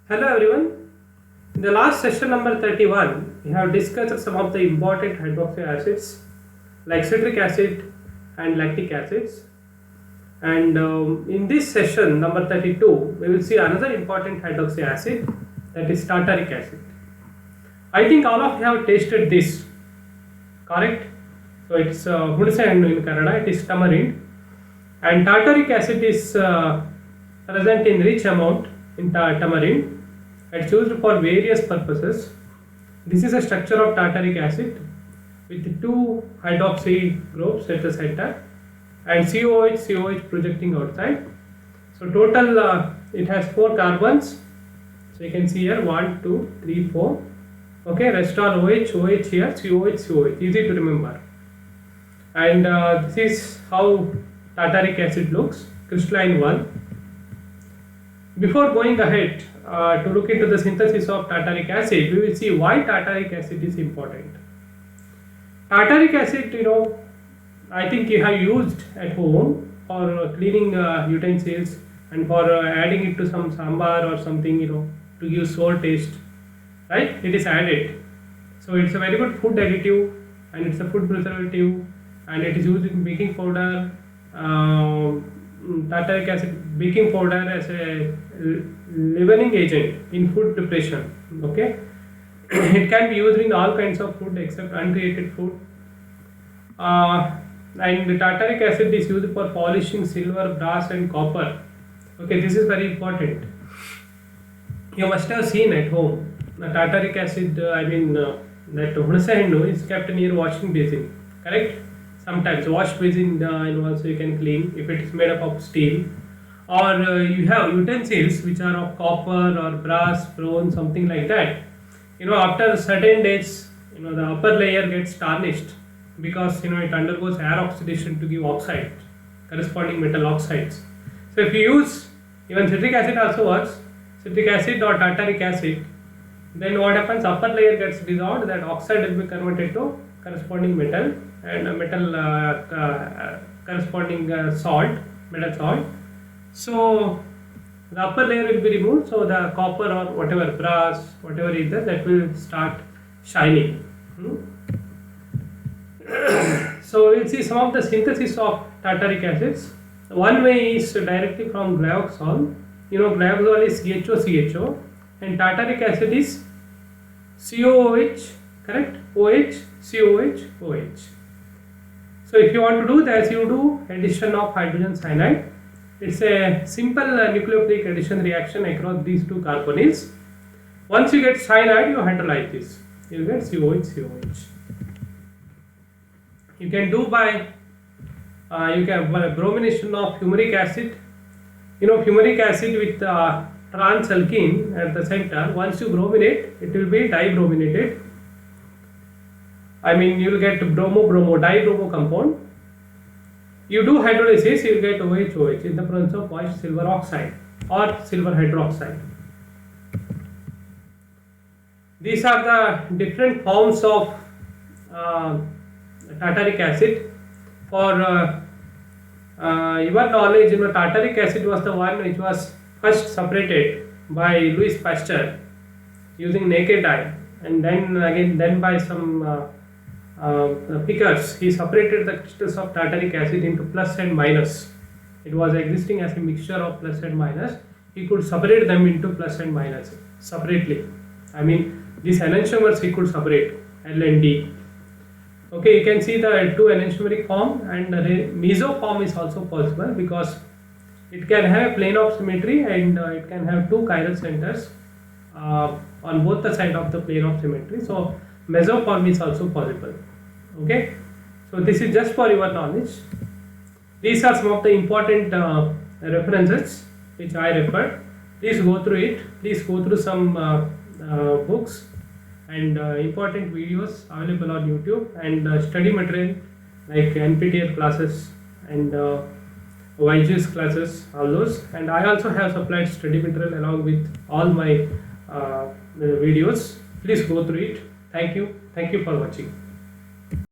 Hello everyone. In the last session number 31, we have discussed some of the important hydroxy acids like citric acid and lactic acids. And in this session number 32, we will see another important hydroxy acid, that is tartaric acid. I think all of you have tasted this, correct? So it's Huಣಸೆ ಹಣ್ಣು in Kannada, it is tamarind. And tartaric acid is present in rich amount in tamarind. It's used for various purposes. This is a structure of tartaric acid with two hydroxy groups at the center and COH projecting outside. So total it has 4 carbons. So you can see here 1, 2, 3, 4. Okay, rest are OH here, COH. Easy to remember. And this is how tartaric acid looks, crystalline one. Before going ahead to look into the synthesis of tartaric acid, we will see why tartaric acid is important. Tartaric acid, I think you have used at home for cleaning utensils and for adding it to some sambar or something, to give sour taste, right? It is added. So it's a very good food additive and it's a food preservative and it is used in baking powder. Tartaric acid, baking powder as a leavening agent in food preparation. Okay, it can be used in all kinds of food except untreated food. And the tartaric acid is used for polishing silver, brass, and copper. Okay, this is very important. You must have seen at home the tartaric acid. That Huಣಸೆ ಹಣ್ಣು is kept near washing basin. Correct. Sometimes wash basin also you can clean if it is made up of steel, or you have utensils which are of copper or brass, bronze, something like that. After certain days, the upper layer gets tarnished because it undergoes air oxidation to give oxide, corresponding metal oxides. So if you use even citric acid also works, citric acid or tartaric acid, then what happens? Upper layer gets dissolved, that oxide will be converted to corresponding metal and metal corresponding salt, metal salt. So the upper layer will be removed, so the copper or whatever, brass, whatever is there, that will start shining. So we'll see some of the synthesis of tartaric acids. One way is directly from glyoxal. Glyoxal is CHO, and tartaric acid is COOH, correct? OH, COH. So if you want to do that, you do addition of hydrogen cyanide. It's a simple nucleophilic addition reaction across these two carbonyls. Once you get cyanide, you hydrolyze this. You get COH. You can do by bromination of fumaric acid. Fumaric acid with transalkene at the center. Once you brominate, it will be dibrominated. You will get bromo dibromo compound. You do hydrolysis, you will get OH in the presence of moist silver oxide or silver hydroxide. These are the different forms of tartaric acid. For your knowledge, tartaric acid was the one which was first separated by Louis Pasteur using naked eye, and then by some pickers, he separated the crystals of tartaric acid into plus and minus. It was existing as a mixture of plus and minus. He could separate them into plus and minus separately. These enantiomers he could separate, L and D. Okay, you can see the two enantiomeric form, and the meso form is also possible because it can have a plane of symmetry and it can have two chiral centers on both the side of the plane of symmetry. So mesoform is also possible. Okay, so this is just for your knowledge. These are some of the important references which I referred. Please go through it. Please go through some books and important videos available on YouTube, and study material like NPTEL classes and YGS classes, all those. And I also have supplied study material along with all my videos. Please go through it. Thank you for watching.